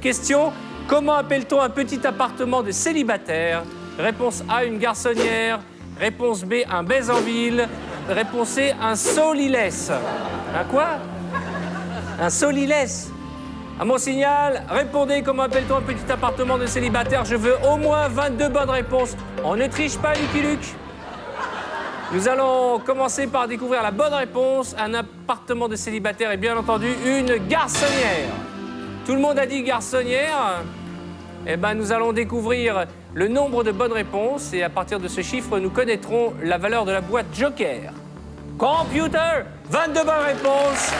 Question, comment appelle-t-on un petit appartement de célibataire? Réponse A, une garçonnière. Réponse B, un baise en ville. Réponse C, un solilès. Un quoi? Un solilès. À mon signal, répondez, comment appelle-t-on un petit appartement de célibataire? Je veux au moins 22 bonnes réponses. On ne triche pas, Lucky Luke. Nous allons commencer par découvrir la bonne réponse. Un appartement de célibataire et bien entendu une garçonnière. Tout le monde a dit garçonnière. Eh bien, nous allons découvrir le nombre de bonnes réponses et à partir de ce chiffre, nous connaîtrons la valeur de la boîte Joker. Computer, 22 bonnes réponses.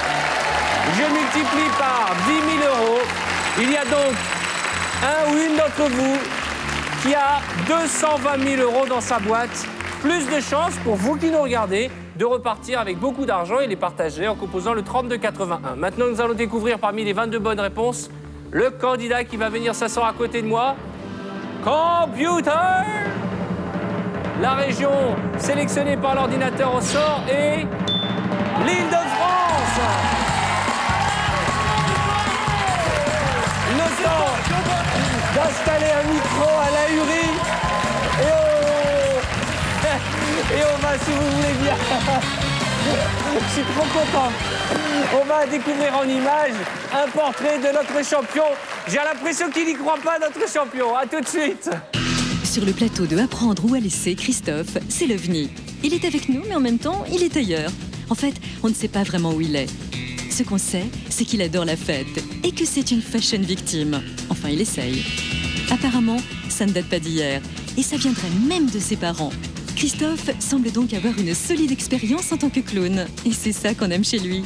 Je multiplie par 10 000 euros. Il y a donc un ou une d'entre vous qui a 220 000 euros dans sa boîte. Plus de chances pour vous qui nous regardez de repartir avec beaucoup d'argent et les partager en composant le 3281. Maintenant, nous allons découvrir parmi les 22 bonnes réponses le candidat qui va venir s'asseoir à côté de moi. Computer! La région sélectionnée par l'ordinateur au sort est l'Île-de-France. Le temps d'installer un micro à l'Ahurie et on va, si vous voulez bien, je suis trop content. On va découvrir en images un portrait de notre champion. J'ai l'impression qu'il n'y croit pas, notre champion. À tout de suite. Sur le plateau de Apprendre ou à laisser, Christophe, c'est l'OVNI. Il est avec nous, mais en même temps, il est ailleurs. En fait, on ne sait pas vraiment où il est. Ce qu'on sait, c'est qu'il adore la fête et que c'est une fashion victime. Enfin, il essaye. Apparemment, ça ne date pas d'hier et ça viendrait même de ses parents. Christophe semble donc avoir une solide expérience en tant que clown. Et c'est ça qu'on aime chez lui.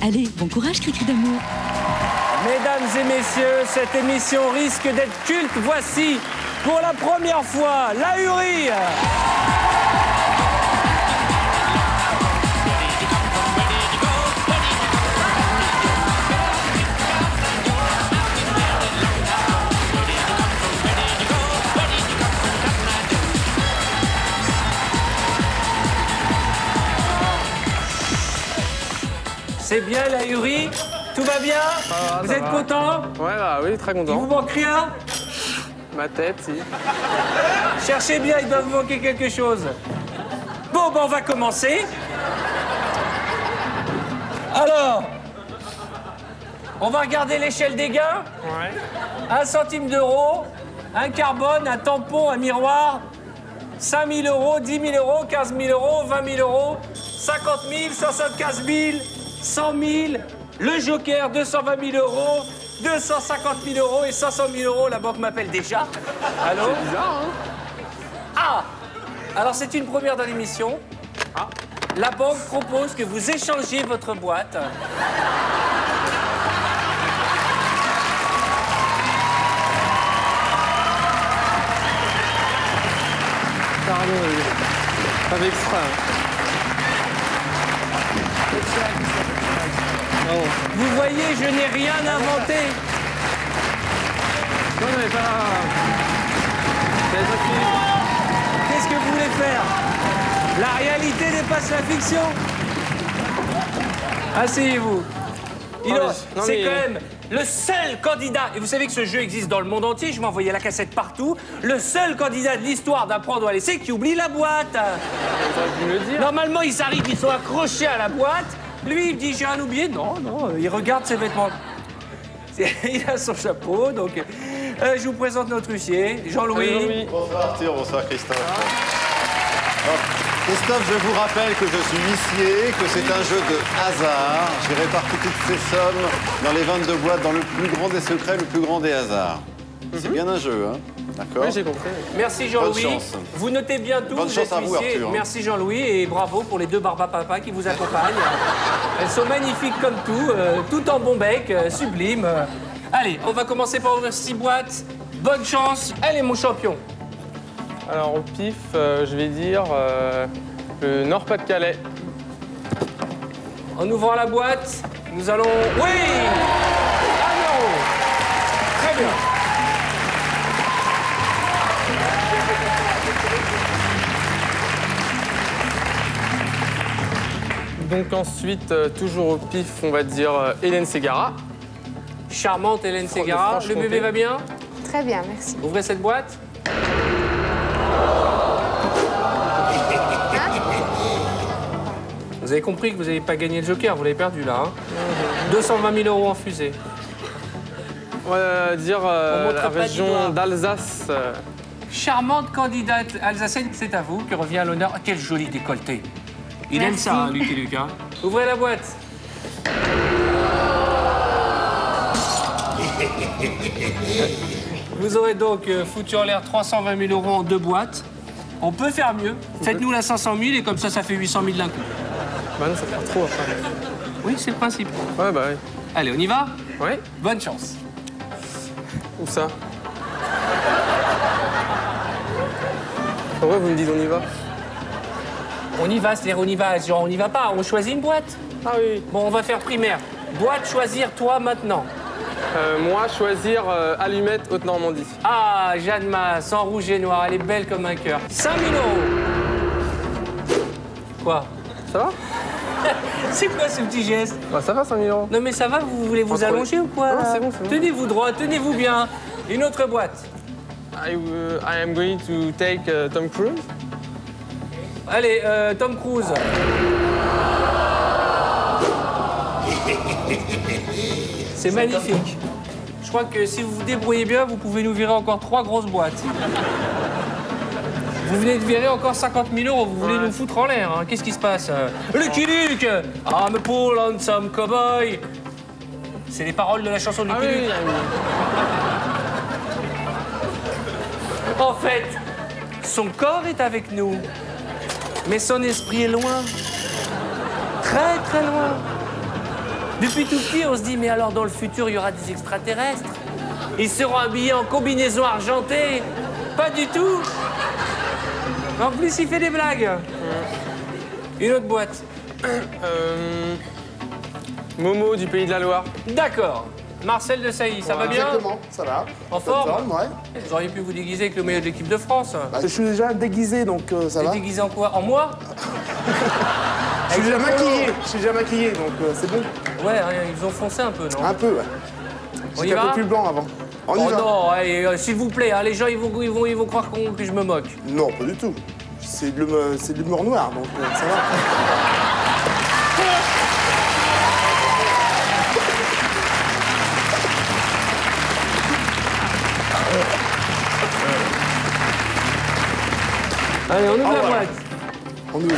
Allez, bon courage, Cricri d'amour. Mesdames et messieurs, cette émission risque d'être culte. Voici, pour la première fois, l'Ahurie. C'est bien l'Ahurie? Tout va bien? Vous êtes content? Ouais, bah oui, très content. Il vous manque rien? Ma tête, si. Cherchez bien, il doit vous manquer quelque chose. Bon, ben on va commencer. Alors, on va regarder l'échelle des gains. Ouais. 1 centime d'euro, un carbone, un tampon, un miroir, 5 000 euros, 10 000 euros, 15 000 euros, 20 000 euros, 50 000, 75 000, 100 000, le joker, 220 000 euros, 250 000 euros et 500 000 euros. La banque m'appelle déjà. Allô? C'est bizarre, hein? Ah! Alors, c'est une première dans l'émission. Ah. La banque propose que vous échangiez votre boîte. Pardon, pas d'extra. Oh. Vous voyez, je n'ai rien inventé. Non, mais pas... Qu'est-ce que vous voulez faire? La réalité dépasse la fiction. Asseyez-vous. C'est quand même le seul candidat, et vous savez que ce jeu existe dans le monde entier, je vais envoyer la cassette partout, le seul candidat de l'histoire d'Apprendre ou à laisser qui oublie la boîte. Vous me le dire. Normalement, ils arrivent, ils sont accrochés à la boîte. Lui, il me dit, j'ai un oublié. Non, non, il regarde ses vêtements. Il a son chapeau, donc... je vous présente notre huissier, Jean-Louis. Bonsoir Arthur, bonsoir Christophe. Alors, Christophe, je vous rappelle que je suis huissier, que c'est un jeu de hasard. J'ai réparti toutes ces sommes dans les 22 boîtes, dans le plus grand des secrets, le plus grand des hasards. C'est bien un jeu, hein? D'accord? Oui, j'ai compris. Merci Jean-Louis. Bonne chance. Vous notez bien tout. Bonne chance à vous, huissier. Arthur. Merci Jean-Louis et bravo pour les 2 barbapapa qui vous accompagnent. Elles sont magnifiques comme tout en bon bec, sublime. Allez, on va commencer par ouvrir 6 boîtes. Bonne chance. Allez, mon champion. Alors, au pif, je vais dire le Nord-Pas-de-Calais. En ouvrant la boîte, nous allons... Oui! 1 euro. Très bien. Donc ensuite, toujours au pif, on va dire Hélène Ségara. Charmante Hélène Ségara. Le bébé va bien? Très bien, merci. Ouvrez cette boîte. Vous avez compris que vous n'avez pas gagné le joker, vous l'avez perdu là. Hein. 220 000 € en fusée. On va dire montre la pas du région doigt. d'Alsace. Charmante candidate alsacienne, c'est à vous que revient l'honneur. Ah, quel joli décolleté. Il aime ça, hein, Lucky Luke. Hein. Ouvrez la boîte. Vous aurez donc foutu en l'air 320 000 € en 2 boîtes. On peut faire mieux. Faites-nous la 500 000 et comme ça fait 800 000 d'un coup. Bah non, ça fait trop après. Oui, c'est le principe. Ouais, bah oui. Allez, on y va? Ouais. Bonne chance. Où ça? Pourquoi vous me dites on y va? On y va, c'est-à-dire on y va, genre on y va pas, on choisit une boîte. Ah oui. Bon, on va faire primaire. Boîte choisir toi maintenant. Moi, choisir allumette Haute-Normandie. Ah, Jeanne Masse, en rouge et noir, elle est belle comme un cœur. 5 000 €. Quoi? Ça va? C'est quoi ce petit geste? Bah ça va, 5 000 €. Non mais ça va, vous voulez vous Entre allonger ou quoi? Non, là c'est bon, c'est bon. Tenez-vous droit, tenez-vous bien. Une autre boîte. I am going to take Tom Cruise. Allez, Tom Cruise. C'est magnifique. Je crois que si vous vous débrouillez bien, vous pouvez nous virer encore 3 grosses boîtes. Vous venez de virer encore 50 000 €, vous voulez nous foutre en l'air. Hein. Qu'est-ce qui se passe? Lucky Luke, I'm a poor handsome cowboy. C'est les paroles de la chanson de Ah Lucky oui, Luke. oui, oui. En fait, son corps est avec nous, mais son esprit est loin. Très, très loin. Depuis tout petit, on se dit, mais alors dans le futur, il y aura des extraterrestres. Ils seront habillés en combinaison argentée. Pas du tout. En plus, il fait des blagues. Une autre boîte. Momo du Pays de la Loire. D'accord. Marcel de Sailly, ça va bien? Exactement, ça va. En forme? Ouais. Vous auriez pu vous déguiser avec le maillot de l'équipe de France. Bah, je suis déjà déguisé, donc ça Vous va. êtes déguisé en quoi? En moi? Je suis déjà maquillé, donc c'est bon. Ouais, hein, ils ont foncé un peu, non? Un peu, ouais. On y J'étais un va? peu plus blanc avant. On y Oh va. non, allez, s'il vous plaît, hein, les gens ils vont croire que je me moque. Non, pas du tout. C'est de l'humour noir, donc ça va. Allez, on ouvre la voilà. boîte. On ouvre.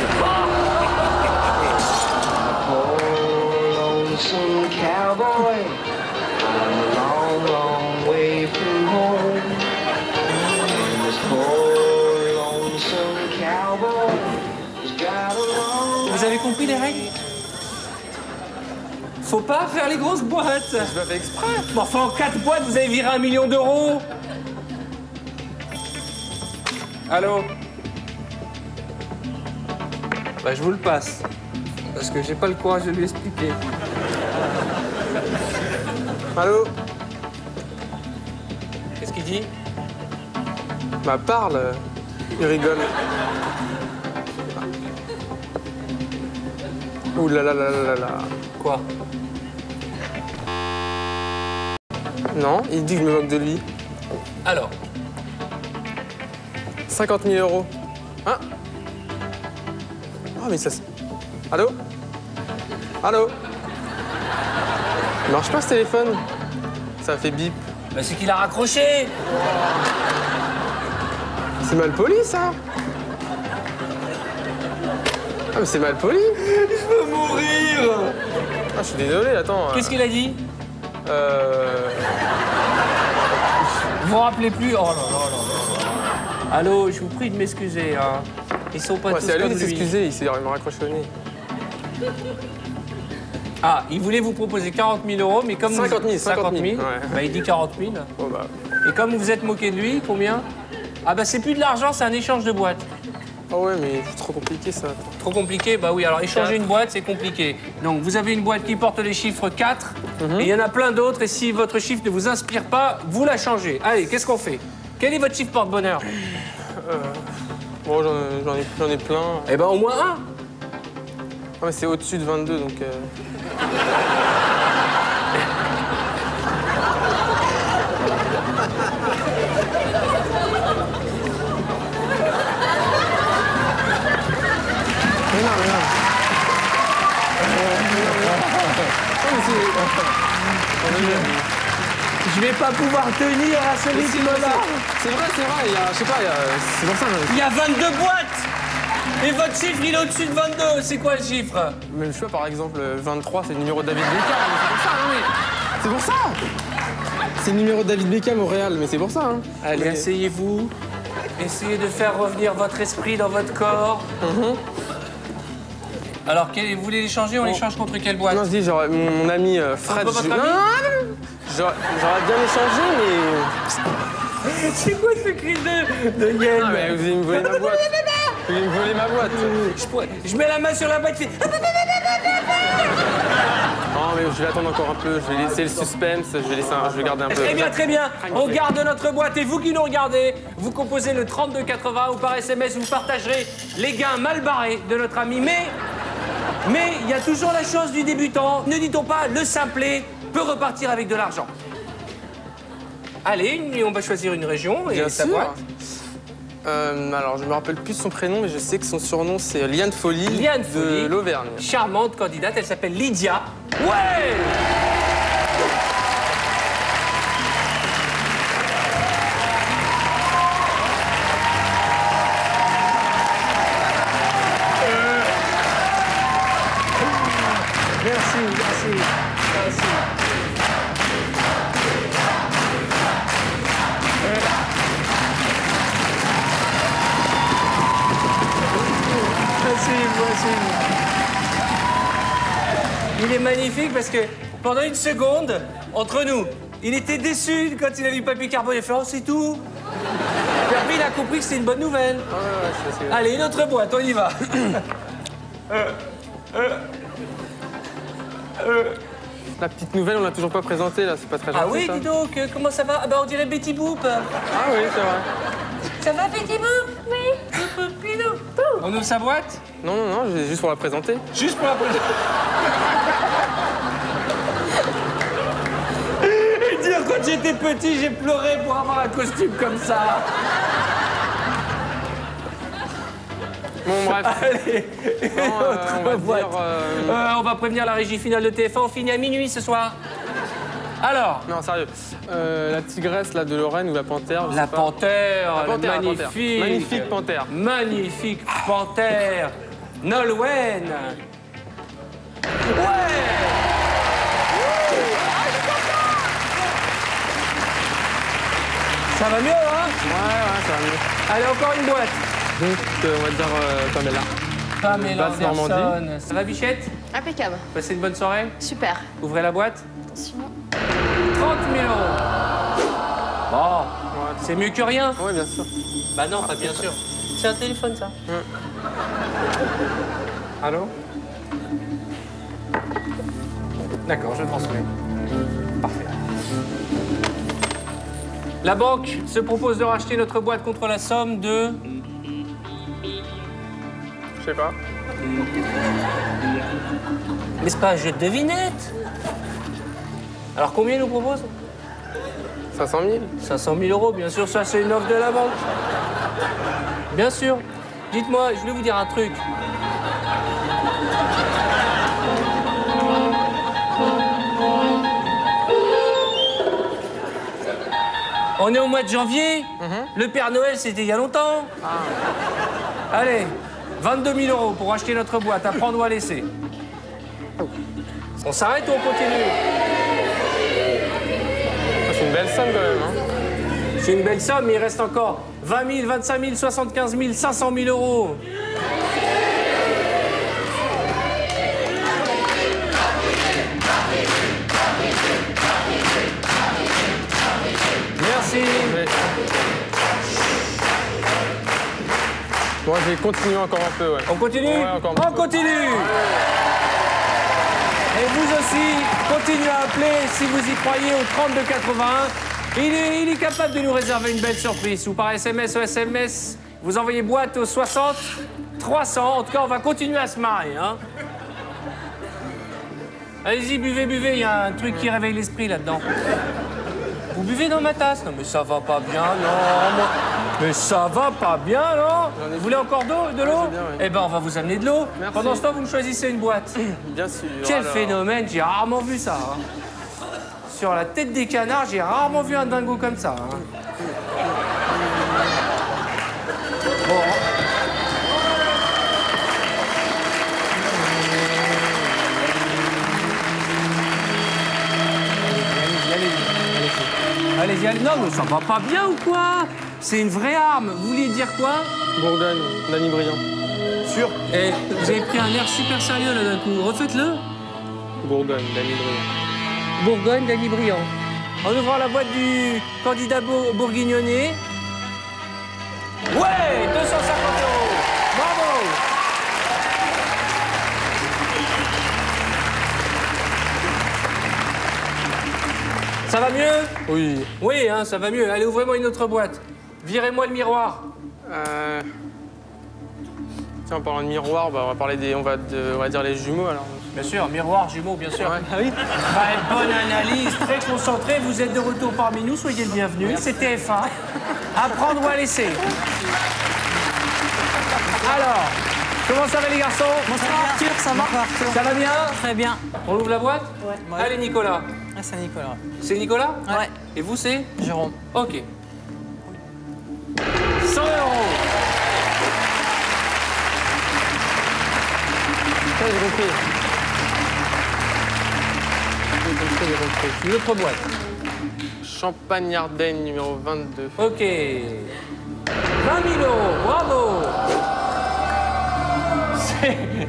Lonesome cowboy, I'm a long, long way from home. And this poor lonesome cowboy has got a long. Vous avez compris les règles? Faut pas faire les grosses boîtes. Je l'ai fait exprès. Bon, enfin, en 4 boîtes, vous avez viré 1 million d'euros. Allô? Bah, je vous le passe. Parce que j'ai pas le courage de lui expliquer. Allô? Qu'est-ce qu'il dit? Bah parle. Il rigole. Ouh là là là là là. Quoi? Non, il dit que je me moque de lui. Alors? 50 000 €. Hein? Ah mais ça c'est... Allô? Allô? Il marche pas ce téléphone. Ça fait bip. Bah, c'est qu'il a raccroché. C'est mal poli ça. Ah mais c'est mal poli. Je veux mourir. Ah je suis désolé, attends. Qu'est-ce qu'il a dit? Vous vous rappelez plus? Oh là là là là. Allô, je vous prie de m'excuser. Hein. Ils sont pas Ouais, tous c'est à lui comme de s'excuser, il m'a raccroché au nez. Ah, il voulait vous proposer 40 000 €, mais comme 50 000, 50 000, ouais. bah, il dit 40 000. Bon bah... Et comme vous vous êtes moqué de lui, combien? Ah bah c'est plus de l'argent, c'est un échange de boîte. Ah ouais mais c'est trop compliqué ça. Trop compliqué? Bah oui, alors échanger 4. une boîte, c'est compliqué. Donc vous avez une boîte qui porte les chiffres 4, et il y en a plein d'autres, et si votre chiffre ne vous inspire pas, vous la changez. Allez, qu'est-ce qu'on fait? Quel est votre chiffre porte-bonheur? Bon j'en ai plein. Eh ben au moins un. Ah mais c'est au-dessus de 22 donc... Je vais pas pouvoir tenir à ce rythme-là. C'est vrai, il y a, je sais pas, c'est pour ça. Il y a 22 boîtes. Et votre chiffre, il est au-dessus de 22. C'est quoi le chiffre? Mais je sais pas, par exemple, 23, c'est le numéro de David Beckham. C'est pour ça, non mais... C'est pour ça. C'est le numéro de David Beckham au Real, mais c'est pour ça. Hein. Allez, asseyez-vous. Essayez de faire revenir votre esprit dans votre corps. Alors, vous voulez les changer? On les change contre quelle boîte? Non, je dis, genre, mon ami Fred... Contre votre ami? J'aurais bien échangé, mais... C'est quoi ce cri de Yen? Ah, mais vous allez me voler ma boîte. Vous allez me voler ma boîte. Je mets la main sur la boîte, je fais... Non, mais je vais attendre encore un peu, je vais laisser le suspense, je vais garder un peu. Très bien, très bien. On garde notre boîte et vous qui nous regardez, vous composez le 3280 ou par SMS, vous partagerez les gains mal barrés de notre ami. Mais il y a toujours la chose du débutant. Ne dit-on pas, le simplet peut repartir avec de l'argent. Allez, on va choisir une région et sa boîte. Alors, je me rappelle plus son prénom, mais je sais que son surnom, c'est Liane Folly, de l'Auvergne. Charmante candidate, elle s'appelle Lydia. Ouais! Merci. Il est magnifique parce que pendant une seconde, entre nous, il était déçu quand il a vu Papy Carbone. Il a fait « Oh, c'est tout !» Puis après, il a compris que c'était une bonne nouvelle. Ouais, Allez, une autre boîte, on y va. La petite nouvelle, on l'a toujours pas présentée, là, c'est pas très gentil. Ah oui, ça. dis donc, comment ça va? Ah bah, on dirait Betty Boop. Ah oui, c'est vrai. Ça va, Betty Boop? Oui. On ouvre sa boîte? Non, juste pour la présenter. Juste pour la présenter. Et dire, quand j'étais petit, j'ai pleuré pour avoir un costume comme ça. Bon, bref. Allez, Non, on va boîte. dire... On va prévenir la régie finale de TF1. On finit à minuit ce soir. Alors, Non, sérieux. La tigresse, là, de Lorraine ou la panthère, je la sais pas. panthère, La panthère, la magnifique. panthère. Magnifique panthère. Magnifique panthère. Nolwenn. Ouais! Ça va mieux, hein? Ouais, ça va mieux. Allez, encore une boîte. Donc, on va dire Pamela. Pamela Basse Normandie. Anderson. Ça va, Bichette? Impeccable. Passez une bonne soirée? Super. Ouvrez la boîte. Attention. 30 000 €. Bon, c'est mieux que rien. Oui, bien sûr. Bah non, pas bien sûr. C'est un téléphone, ça. Allô? D'accord, je transmets. Parfait. La banque se propose de racheter notre boîte contre la somme de... Je sais pas. N'est-ce pas un jeu de devinette? Alors combien ils nous proposent? 500 000. 500 000 €, bien sûr, ça c'est une offre de la banque. Bien sûr. Dites-moi, je voulais vous dire un truc. On est au mois de janvier. Le Père Noël, c'était il y a longtemps. Allez, 22 000 € pour acheter notre boîte, à prendre ou à laisser. On s'arrête ou on continue? C'est une belle somme quand même, hein. C'est une belle somme, mais il reste encore 20 000, 25 000, 75 000, 500 000 €. Merci. Mais... Bon, je vais continuer encore un peu, ouais. On continue? Ouais, encore un peu. On continue. Et vous aussi, continuez à appeler si vous y croyez au 3281. Il est capable de nous réserver une belle surprise. Ou par SMS ou SMS, vous envoyez boîte au 60 300. En tout cas, on va continuer à se marrer, hein. Allez-y, buvez, buvez. Il y a un truc qui réveille l'esprit là-dedans. Vous buvez dans ma tasse? Non, mais ça va pas bien, non. Mais ça va pas bien, non? Vous voulez encore de l'eau? bien, oui. Eh ben, on va vous amener de l'eau. Merci. Pendant ce temps, vous me choisissez une boîte. Bien sûr. Quel alors. phénomène, j'ai rarement vu ça. Hein. sur la tête des canards, j'ai rarement vu un dingo comme ça. Hein. Bon. Allez-y, allez. Non, mais ça va pas bien ou quoi? C'est une vraie arme. Vous vouliez dire quoi? Bourgogne, Danny Briand. Sûr. Et vous avez pris un air super sérieux là d'un coup. Refaites-le. Bourgogne, Danny Briand. Bourgogne, Danny Briand. En ouvrant la boîte du candidat bourguignonné. Ouais, 250 €. Bravo. Ça va mieux? Oui. Oui, hein, ça va mieux. Allez, ouvrez-moi une autre boîte. Virez-moi le miroir. Tiens, en parlant de miroir, bah, on va parler des, on va dire les jumeaux alors. Bien sûr, miroir, jumeaux, bien sûr. Ouais. Ah oui. Bah, bonne analyse, très concentré. Vous êtes de retour parmi nous, soyez le bienvenu. C'est TF1. Apprendre ou à laisser. Alors, comment ça va les garçons? Bonsoir Arthur, ça va? Ça va bien? Très bien. On ouvre la boîte? Ouais. Allez Nicolas. Ah, c'est Nicolas. C'est Nicolas? Ouais. Et vous c'est? Jérôme. Ok. 100 €. Ça, j'ai compris. Une autre boîte. Champagne-Ardenne, numéro 22. Ok. 20 000 €, bravo.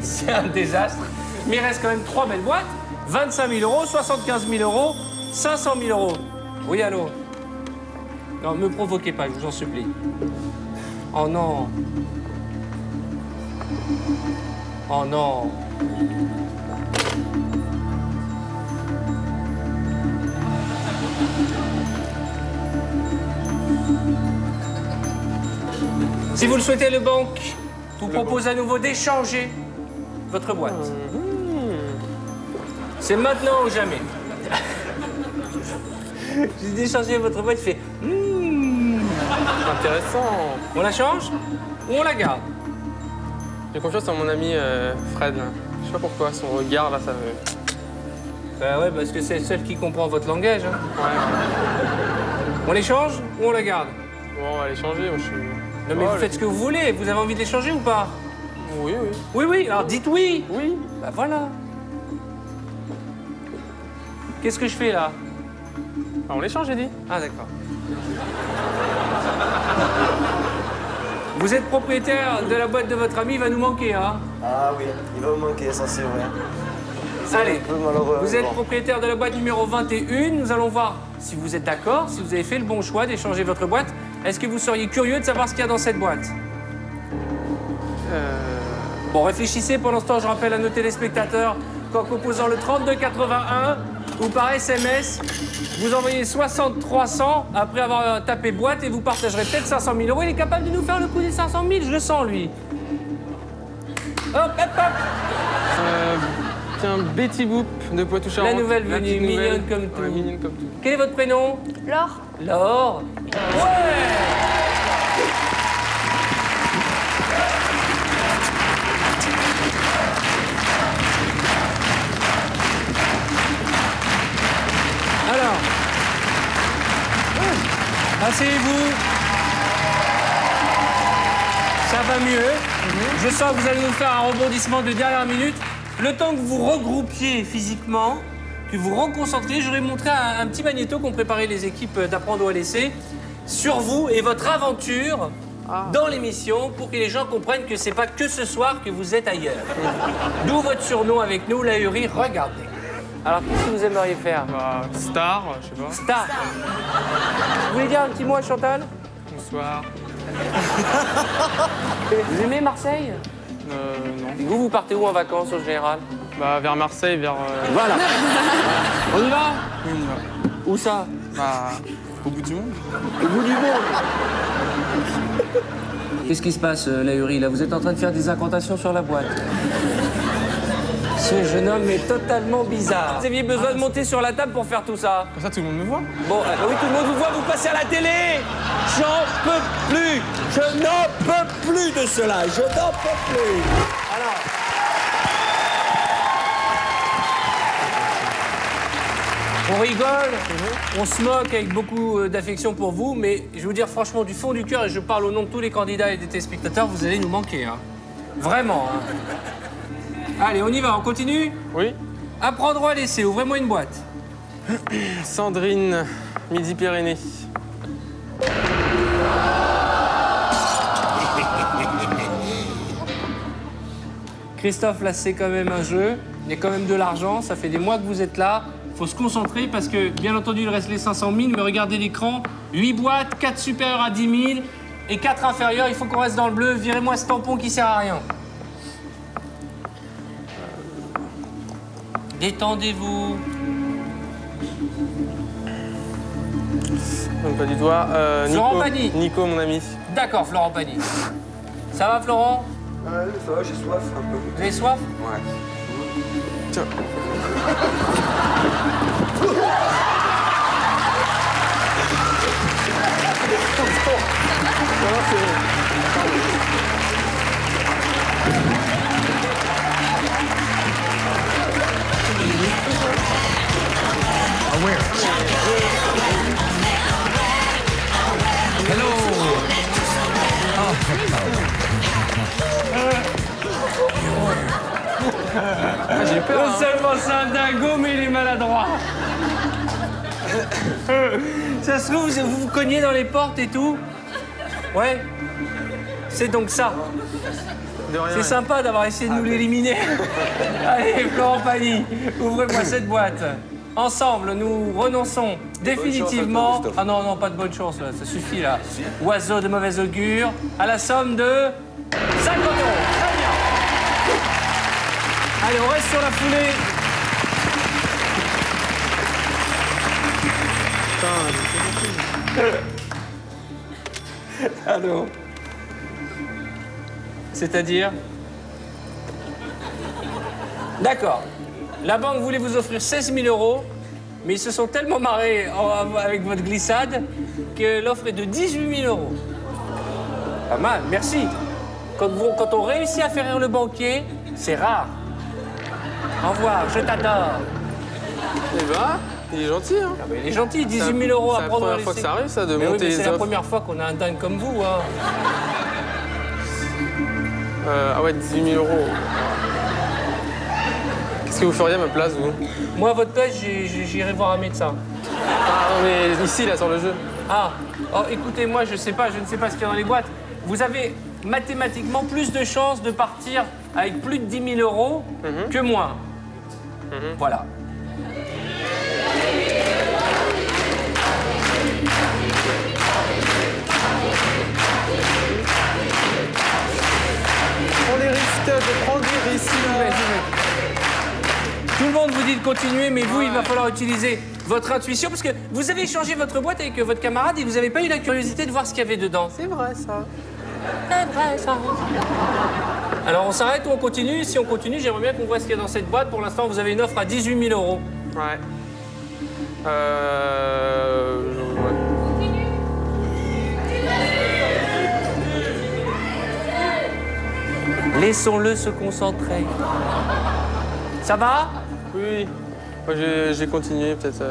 C'est un désastre. Mais il reste quand même 3 belles boîtes. 25 000 €, 75 000 €, 500 000 €. Oui, allô? Non, ne me provoquez pas, je vous en supplie. Oh non. Oh non. Si vous le souhaitez, le banque vous propose à nouveau d'échanger votre boîte. C'est maintenant ou jamais. J'ai d'échanger votre boîte, il fait Intéressant. On la change ou on la garde? J'ai confiance en mon ami Fred. Là. Je sais pas pourquoi, son regard là, ça me. Ben ouais, parce que c'est le seul qui comprend votre langage. Hein. Ouais. On l'échange ou on la garde? Bon, on va les changer. Moi, je suis. Non mais Oh, vous faites ce que vous voulez. Vous avez envie de l'échanger ou pas? Oui, oui. Oui, oui. Alors dites oui. Oui. Ben voilà. Qu'est-ce que je fais là? Ah, on les change, j'ai dit. Ah d'accord. Vous êtes propriétaire de la boîte de votre ami, il va nous manquer, hein? Ah oui, il va vous manquer, ça c'est vrai. Allez, Un peu malheureux. vous êtes Bon. propriétaire de la boîte numéro 21. Nous allons voir si vous êtes d'accord, si vous avez fait le bon choix d'échanger votre boîte. Est-ce que vous seriez curieux de savoir ce qu'il y a dans cette boîte? Bon, réfléchissez. Pendant ce temps, je rappelle à nos téléspectateurs qu'en composant le 3281 ou par SMS, vous envoyez 6300 après avoir tapé boîte et vous partagerez peut-être 500 000 €. Il est capable de nous faire le coup des 500 000, je le sens, lui. Hop, hop, hop. Tiens, Betty Boop de Poitou-Charentes. La nouvelle La venue, petite mignonne nouvelle. comme tout. Ouais, mignonne comme tout. Quel est votre prénom? Laure. Laure. Ouais. Alors, asseyez-vous. Ça va mieux. Je sens que vous allez nous faire un rebondissement de dernière minute. Le temps que vous vous regroupiez physiquement, que vous reconcentriez, j'aurais montré un petit magnéto qu'ont préparé les équipes d'Apprendre ou à laisser sur vous et votre aventure dans l'émission pour que les gens comprennent que c'est pas que ce soir que vous êtes ailleurs. D'où votre surnom avec nous, l'Ahurie. Regardez. Alors, qu'est-ce que vous aimeriez faire? Bah, Star, je sais pas. Star. Vous voulez dire un petit mot à Chantal? Bonsoir. Vous aimez Marseille? Non. Et vous partez où en vacances, au général? Bah, vers Marseille, vers. Voilà. On y va? Oui, on y va. Où ça? Bah, au bout du monde. Au bout du monde. Qu'est-ce qui se passe, l'Ahurie, là? Vous êtes en train de faire des incantations sur la boîte. Ce jeune homme est totalement bizarre. Vous aviez besoin de monter sur la table pour faire tout ça? Comme ça, tout le monde me voit. Bon, oui, tout le monde vous voit, vous passez à la télé. J'en peux plus. Je n'en peux plus de cela. Je n'en peux plus. Alors... On rigole, on se moque avec beaucoup d'affection pour vous, mais je vais vous dire franchement du fond du cœur, et je parle au nom de tous les candidats et des téléspectateurs, vous allez nous manquer. Hein. Vraiment. Hein. Allez, on y va, on continue? Oui. Apprendre ou à laisser, ouvrez-moi une boîte. Sandrine, Midi-Pyrénées. Christophe, là, c'est quand même un jeu. Il y a quand même de l'argent. Ça fait des mois que vous êtes là. Il faut se concentrer parce que, bien entendu, il reste les 500 000. Mais regardez l'écran. 8 boîtes, 4 supérieures à 10 000 et 4 inférieures. Il faut qu'on reste dans le bleu. Virez-moi ce tampon qui sert à rien. Détendez-vous. Même pas du doigt. Florent Pagny. Nico, mon ami. D'accord, Florent Pagny. Ça va, Florent? Ça va, j'ai soif un peu. Vous avez soif? Ouais. Tiens. J'ai peur. Non seulement c'est un dingo, mais il est maladroit. Ça se trouve, vous vous cognez dans les portes et tout? Ouais. C'est donc ça. De rien. C'est sympa d'avoir essayé de nous l'éliminer. Allez, Florent Pagny, ouvrez-moi cette boîte. Ensemble, nous renonçons définitivement... Bonne chance à toi, Christophe. Ah non, non, pas de bonne chance, là, ça suffit, là. Oiseau de mauvais augure, à la somme de 50 €. Très bien. Allez, on reste sur la foulée. Allô. C'est-à-dire? D'accord. La banque voulait vous offrir 16 000 €, mais ils se sont tellement marrés avec votre glissade que l'offre est de 18 000 €. Pas mal, merci. Quand on réussit à faire rire le banquier, c'est rare. Au revoir, je t'adore. Eh ben, il est gentil, hein. Ah ben, il est gentil, 18 000 € à prendre. C'est la première fois que ça arrive, ça, de Mais oui, monter mais les c'est la offres. première fois qu'on a un dingue comme vous. Hein. Ah ouais, 18 000 €. Qu'est-ce que vous feriez à ma place, vous? Moi, à votre place, j'irai voir un médecin. Ah non, mais ici, là, sur le jeu. Ah, oh, écoutez, moi, je ne sais pas ce qu'il y a dans les boîtes. Vous avez mathématiquement plus de chances de partir avec plus de 10 000 € que moi. Voilà. On les risque de prendre des risques. Tout le monde vous dit de continuer, mais vous, il va falloir utiliser votre intuition parce que vous avez échangé votre boîte avec votre camarade et vous n'avez pas eu la curiosité de voir ce qu'il y avait dedans. C'est vrai, ça. C'est vrai, ça. Alors, on s'arrête ou on continue? Si on continue, j'aimerais bien qu'on voit ce qu'il y a dans cette boîte. Pour l'instant, vous avez une offre à 18 000 €. Ouais. Ouais. Laissons-le se concentrer. Ça va? Oui. Moi, j'ai continué, peut-être.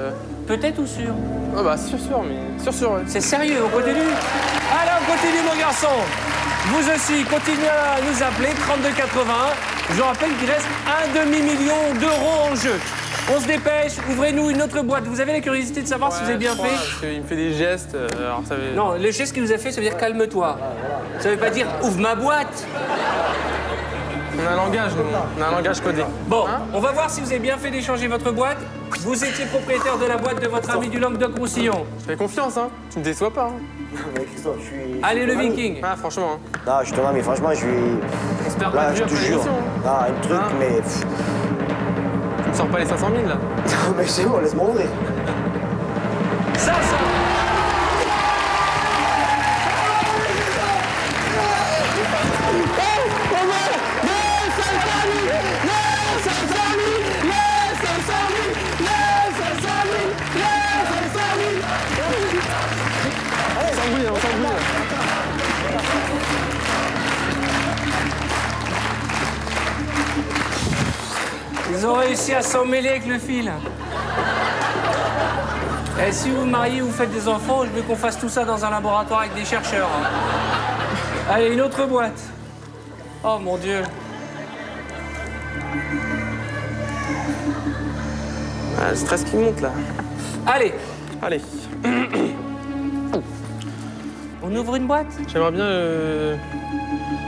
Peut-être ou sûr? Ah bah, sûr, mais... Sûr, ouais. C'est sérieux, on continue? Allez, on continue, mon garçon. Vous aussi, continuez à nous appeler, 3281. Je vous rappelle qu'il reste un demi-million d'euros en jeu. On se dépêche, ouvrez-nous une autre boîte. Vous avez la curiosité de savoir si vous avez bien fait? Parce qu'il me fait des gestes, alors ça veut... Non, le geste qu'il vous a fait, ça veut dire calme-toi. Ça veut pas dire ouvre ma boîte. On a un langage, nous. On a un langage codé. Bon, Hein? on va voir si vous avez bien fait d'échanger votre boîte. Vous étiez propriétaire de la boîte de votre ami du Languedoc-Roussillon. Je fais confiance, hein. Tu me déçois pas, hein. Mais Christophe, je suis. Allez, le Viking. Ah, franchement, hein. Non, je te vois, mais franchement, je suis. J'espère pas Là, de je vue te après jure. l'émission, hein. Non, un truc, Hein mais. Tu me sors pas les 500 000, là. Non, mais c'est bon, laisse-moi ouvrir. 500. On s'embrouille, on s'embrouille. Ils ont réussi à s'emmêler avec le fil. Et si vous vous mariez ou vous faites des enfants, je veux qu'on fasse tout ça dans un laboratoire avec des chercheurs. Hein. Allez, une autre boîte. Oh mon Dieu. Ah, le stress qui monte, là. Allez, Allez. on ouvre une boîte? J'aimerais bien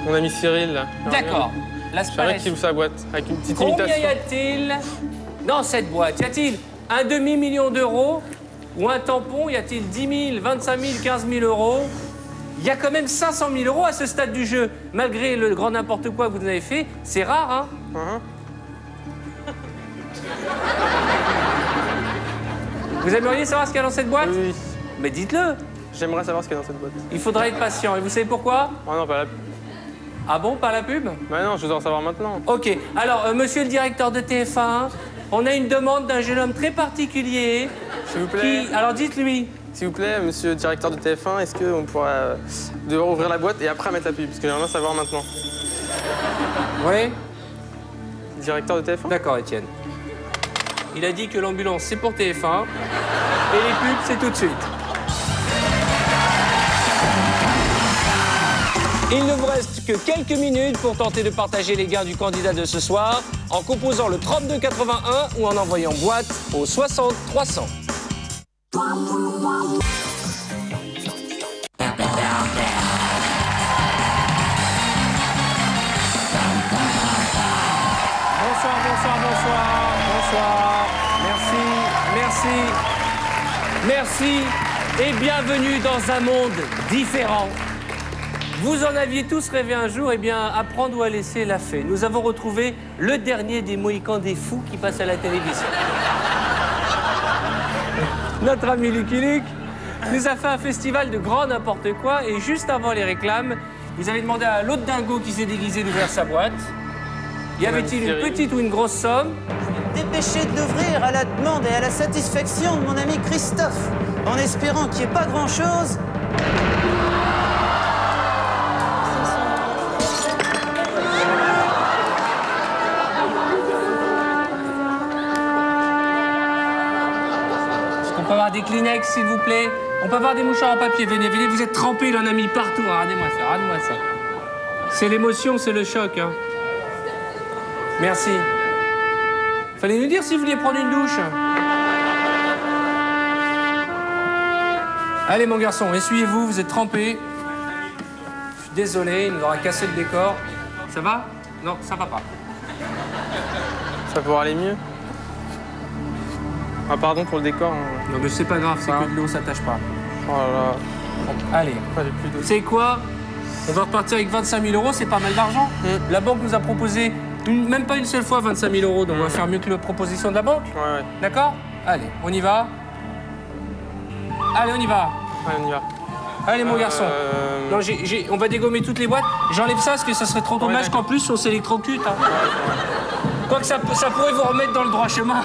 mon ami Cyril, là. D'accord. La J'aimerais qu'il ouvre sa boîte, avec une petite Combien imitation. y a-t-il dans cette boîte? Y a-t-il un demi-million d'euros ou un tampon? Y a-t-il 10 000, 25 000, 15 000 euros? Il y a quand même 500 000 euros à ce stade du jeu. Malgré le grand n'importe quoi que vous avez fait, c'est rare, hein? Vous aimeriez savoir ce qu'il y a dans cette boîte? Oui, Mais dites-le. j'aimerais savoir ce qu'il y a dans cette boîte. Il faudra être patient. Et vous savez pourquoi? Oh non, pas la... Ah bon, pas la pub? Bah non, je dois en savoir maintenant. Ok. Alors, monsieur le directeur de TF1, on a une demande d'un jeune homme très particulier. S'il vous plaît. Alors dites-lui. S'il vous plaît, monsieur le directeur de TF1, est-ce qu'on pourrait devoir ouvrir la boîte et après mettre la pub? Parce que j'aimerais bien savoir maintenant. Oui. Directeur de TF1? D'accord, Étienne. Il a dit que l'ambulance, c'est pour TF1 et les pubs, c'est tout de suite. Il ne vous reste que quelques minutes pour tenter de partager les gains du candidat de ce soir en composant le 3281 ou en envoyant boîte au 60 300. Bonsoir, bonsoir, bonsoir, bonsoir. Merci et bienvenue dans un monde différent. Vous en aviez tous rêvé un jour, eh bien, apprendre ou à laisser l'a fait. Nous avons retrouvé le dernier des Mohicans des fous qui passe à la télévision. Notre ami Lucky Luke nous a fait un festival de grand n'importe quoi et juste avant les réclames, vous avez demandé à l'autre dingo qui s'est déguisé d'ouvrir sa boîte. Y avait-il une petite ou une grosse somme? Dépêché de l'ouvrir à la demande et à la satisfaction de mon ami Christophe, en espérant qu'il n'y ait pas grand-chose. On peut avoir des Kleenex, s'il vous plaît? On peut avoir des mouchoirs en papier. Venez, venez, vous êtes trempés, il en a mis partout. Regardez-moi ça, regardez-moi ça. C'est l'émotion, c'est le choc. Hein. Merci. Fallait nous dire si vous vouliez prendre une douche. Allez, mon garçon, essuyez-vous, vous êtes trempés. Je suis désolé, il nous aura cassé le décor. Ça va? Non, ça va pas. Ça pourrait aller mieux. Ah, pardon pour le décor. Hein. Non, mais c'est pas grave, c'est que de l'eau, ça tâche pas. Oh là là. Allez. Ah, j'ai plus d'eau. C'est quoi? On va repartir avec 25 000 euros, c'est pas mal d'argent. La banque nous a proposé même pas une seule fois 25 000 euros, donc on va faire mieux que la proposition de la banque. Ouais, ouais. D'accord? Allez, on y va. Allez, on y va. Allez, on y va. Allez, mon garçon. Non, on va dégommer toutes les boîtes. J'enlève ça parce que ça serait trop dommage qu'en plus on s'électrocute. Hein. Quoique ça pourrait vous remettre dans le droit chemin.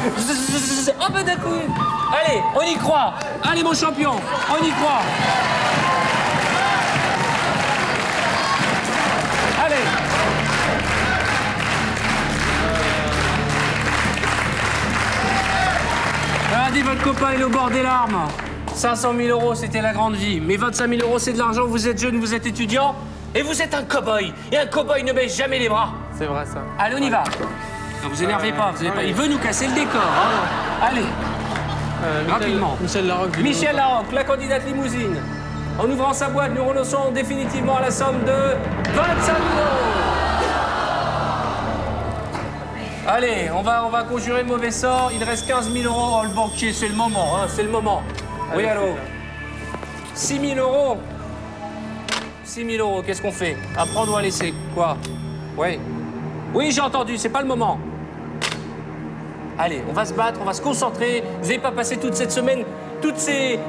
Oh, ben d'un coup. Allez, on y croit. Allez, mon champion, on y croit. Allez. Regardez, votre copain est au bord des larmes. 500 000 euros, c'était la grande vie. Mais 25 000 euros, c'est de l'argent. Vous êtes jeune, vous êtes étudiant. Et vous êtes un cow-boy. Et un cow-boy ne baisse jamais les bras. C'est vrai, ça. Allez, on y va. Non, vous énervez pas, vous énervez pas. Il veut nous casser le décor. Hein. Allez. Rapidement. Michel Larocque. Michel Larocque, la candidate limousine. En ouvrant sa boîte, nous renonçons définitivement à la somme de 25 000 euros. Allez, on va conjurer le mauvais sort. Il reste 15 000 euros. Oh, le banquier, c'est le moment, hein, c'est le moment. Oui, allô. 6 000 euros. 6 000 euros, qu'est-ce qu'on fait? À prendre ou à laisser? Quoi? Oui. Oui, j'ai entendu, c'est pas le moment. Allez, on va se battre, on va se concentrer. Vous n'avez pas passé toute cette semaine, toutes ces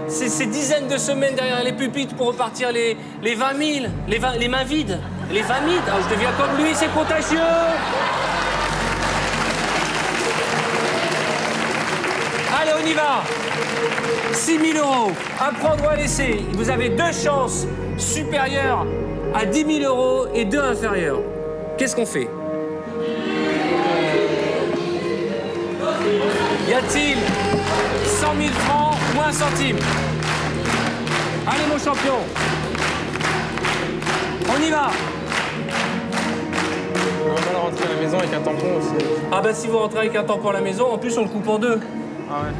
dizaines de semaines derrière les pupitres pour repartir les 20 000, les mains vides. Les 20 000, oh, je deviens comme lui, c'est contagieux. Allez, on y va. 6 000 euros, à prendre ou à laisser. Vous avez 2 chances supérieures à 10 000 euros et 2 inférieures. Qu'est-ce qu'on fait? Y 000 francs ou 1 centime. Allez, mon champion. On y va. On va mal rentrer à la maison avec un tampon aussi. Ah bah si vous rentrez avec un tampon à la maison, en plus on le coupe en deux. Ah ouais.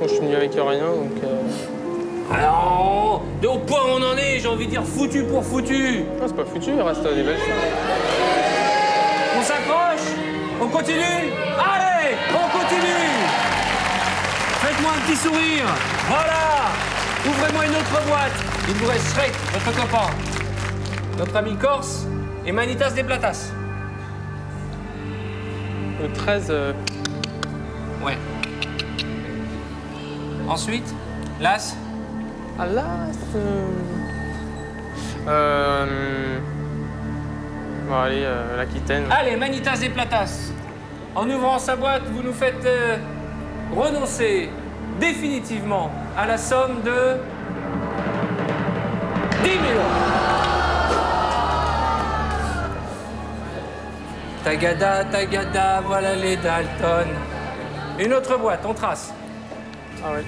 Je suis venu avec rien, donc... Alors, au point où on en est, j'ai envie de dire foutu pour foutu. Non, c'est pas foutu, il reste des belles choses. On s'accroche. On continue. Allez, on continue. Faites-moi un petit sourire. Voilà. Ouvrez-moi une autre boîte. Il vous reste Shrek, votre copain. Notre ami Corse et Manitas des Platas. Le 13... Ouais. Ensuite, l'As. Ah là, bon, allez, l'Aquitaine. Allez, Manitas des Platas. En ouvrant sa boîte, vous nous faites renoncer définitivement à la somme de 10 000 €. Tagada, tagada, voilà les Dalton. Une autre boîte, on trace. Ah oui.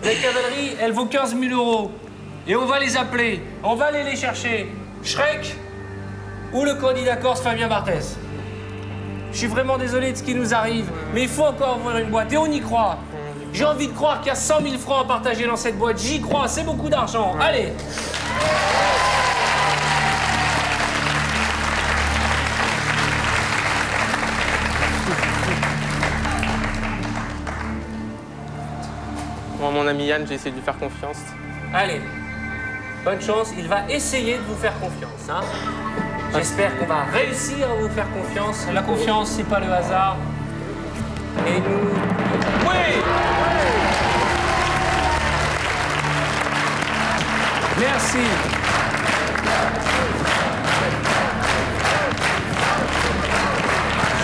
La cavalerie, elle vaut 15 000 €. Et on va les appeler, on va aller les chercher. Shrek ou le candidat corse Fabien Barthez. Je suis vraiment désolé de ce qui nous arrive, mais il faut encore ouvrir une boîte et on y croit. J'ai envie de croire qu'il y a 100 000 francs à partager dans cette boîte. J'y crois, c'est beaucoup d'argent. Allez. Bon, mon ami Yann, j'ai essayé de lui faire confiance. Allez. Bonne chance, il va essayer de vous faire confiance. Hein. J'espère qu'on va réussir à vous faire confiance. La confiance, c'est pas le hasard. Et nous... Oui! Merci.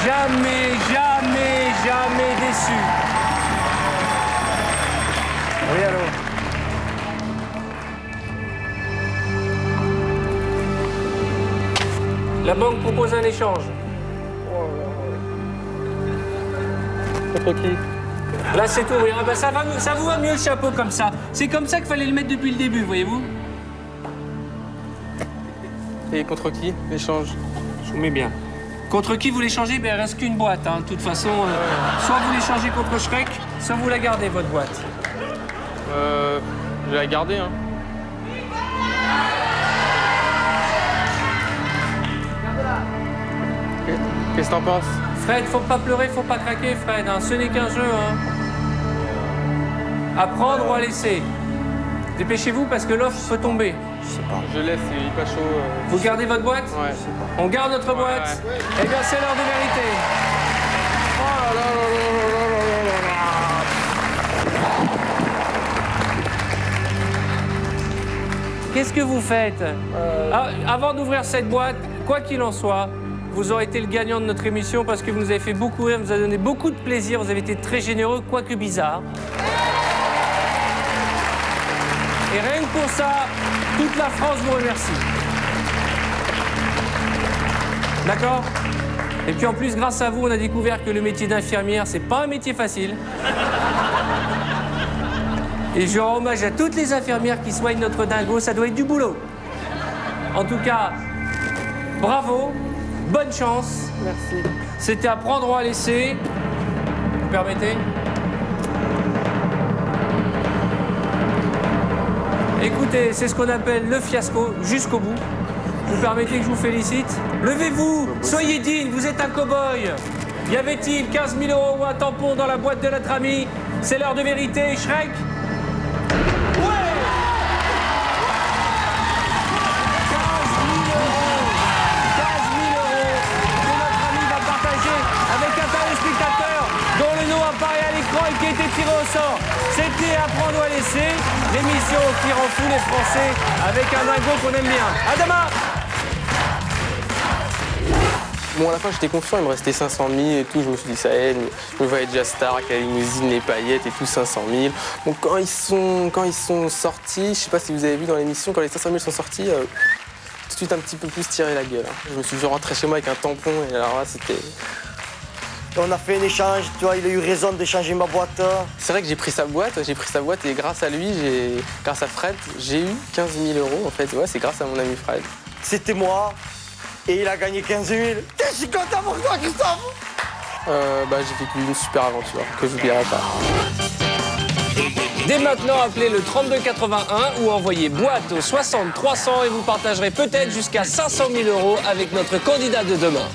Jamais, jamais, jamais déçu. Oui, allô? La banque propose un échange. Contre qui? Là, c'est tout. Ah bah, ça vous va mieux le chapeau comme ça. C'est comme ça qu'il fallait le mettre depuis le début, voyez-vous? Et contre qui, l'échange? Je vous mets bien. Contre qui vous l'échangez? Ben, il reste qu'une boîte. Hein. De toute façon, soit vous l'échangez contre Shrek, soit vous la gardez, votre boîte. Je vais la garder, hein. Qu'est-ce que t'en penses? Fred, faut pas pleurer, faut pas craquer, Fred. Hein. Ce n'est qu'un jeu. Hein. À prendre ou à laisser. Dépêchez-vous parce que l'offre peut tomber. Je laisse, il est pas chaud. Vous gardez votre boîte? Ouais. On garde notre boîte? Eh bien, c'est l'heure de vérité. Oh là là là là là là là là. Qu'est-ce que vous faites? Avant d'ouvrir cette boîte, quoi qu'il en soit, vous aurez été le gagnant de notre émission parce que vous nous avez fait beaucoup rire, vous avez donné beaucoup de plaisir, vous avez été très généreux, quoique bizarre. Et rien que pour ça, toute la France vous remercie. D'accord? Et puis en plus, grâce à vous, on a découvert que le métier d'infirmière, c'est pas un métier facile. Et je rends hommage à toutes les infirmières qui soignent notre dingo, ça doit être du boulot. En tout cas, bravo, bonne chance. Merci. C'était à prendre ou à laisser. Vous permettez? Écoutez, c'est ce qu'on appelle le fiasco jusqu'au bout. Vous permettez que je vous félicite? Levez-vous, soyez digne, vous êtes un cow-boy. Y avait-il 15 000 € ou un tampon dans la boîte de notre ami? C'est l'heure de vérité, Shrek? Ouais! 15 000 € que notre ami va partager avec un téléspectateur dont le nom apparaît à l'écran et qui a été tiré au sort. C'était à prendre ou à laisser, l'émission qui rend fou les Français avec un dingo qu'on aime bien. À demain! Bon, à la fin, j'étais confiant, il me restait 500 000 et tout. Je me suis dit, ça y est, je me voyais déjà star avec la limousine, les paillettes et tout, 500 000. Donc, quand ils sont sortis, je sais pas si vous avez vu dans l'émission, quand les 500 000 sont sortis, tout de suite un petit peu plus tiré la gueule. Je me suis vu rentrer chez moi avec un tampon et alors là, c'était... On a fait un échange, tu vois, il a eu raison d'échanger ma boîte. C'est vrai que j'ai pris sa boîte et grâce à lui, grâce à Fred, j'ai eu 15 000 euros en fait. Ouais, c'est grâce à mon ami Fred. C'était moi, et il a gagné 15 000. Je suis content pour toi, Christophe. J'ai vécu une super aventure que je n'oublierai pas. Dès maintenant, appelez le 3281 ou envoyez boîte au 60 300 et vous partagerez peut-être jusqu'à 500 000 euros avec notre candidat de demain.